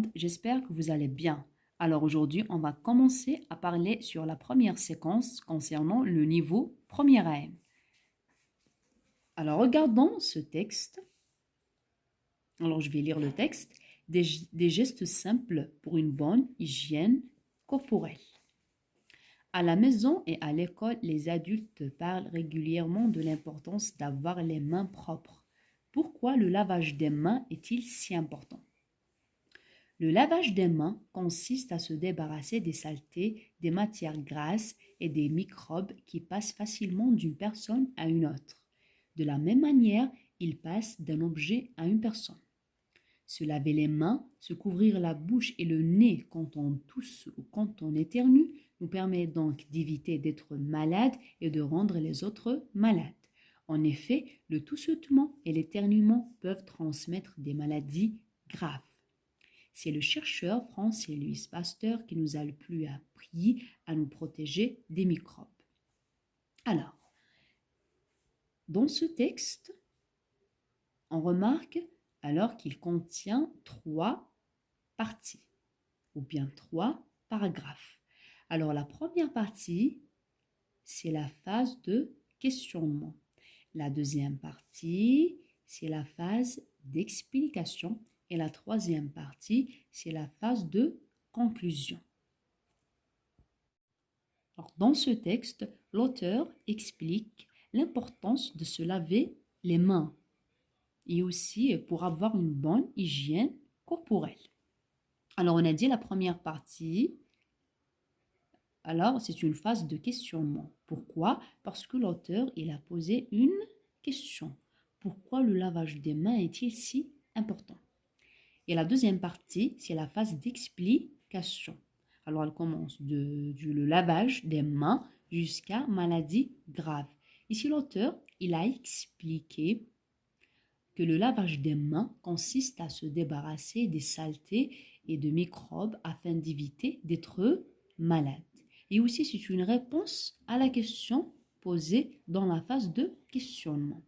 monde, j'espère que vous allez bien. Alors aujourd'hui, on va commencer à parler sur la première séquence concernant le niveau premier AM. Alors regardons ce texte. Alors je vais lire le texte. Des gestes simples pour une bonne hygiène corporelle. À la maison et à l'école, les adultes parlent régulièrement de l'importance d'avoir les mains propres. Pourquoi le lavage des mains est-il si important? Le lavage des mains consiste à se débarrasser des saletés, des matières grasses et des microbes qui passent facilement d'une personne à une autre. De la même manière, ils passent d'un objet à une personne. Se laver les mains, se couvrir la bouche et le nez quand on tousse ou quand on éternue nous permet donc d'éviter d'être malade et de rendre les autres malades. En effet, le toussotement et l'éternuement peuvent transmettre des maladies graves. C'est le chercheur français Louis Pasteur qui nous a le plus appris à nous protéger des microbes. Alors, dans ce texte, on remarque alors qu'il contient 3 parties ou bien 3 paragraphes. Alors, la première partie, c'est la phase de questionnement. La deuxième partie, c'est la phase d'explication. Et la troisième partie, c'est la phase de conclusion. Alors, dans ce texte, l'auteur explique l'importance de se laver les mains et aussi pour avoir une bonne hygiène corporelle. Alors, on a dit la première partie, alors c'est une phase de questionnement. Pourquoi? Parce que l'auteur, il a posé une question. Pourquoi le lavage des mains est-il si important? Et la deuxième partie, c'est la phase d'explication. Alors, elle commence le lavage des mains jusqu'à maladie grave. Ici, l'auteur, il a expliqué que le lavage des mains consiste à se débarrasser des saletés et de microbes afin d'éviter d'être malade. Et aussi, c'est une réponse à la question posée dans la phase de questionnement.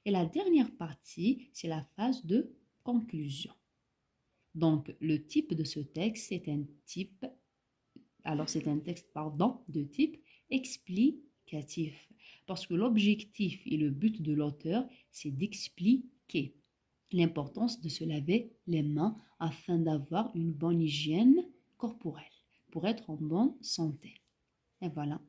Et la dernière partie, c'est la phase de conclusion. Donc, le type de ce texte, c'est un texte, de type explicatif. Parce que l'objectif et le but de l'auteur, c'est d'expliquer l'importance de se laver les mains afin d'avoir une bonne hygiène corporelle, pour être en bonne santé. Et voilà.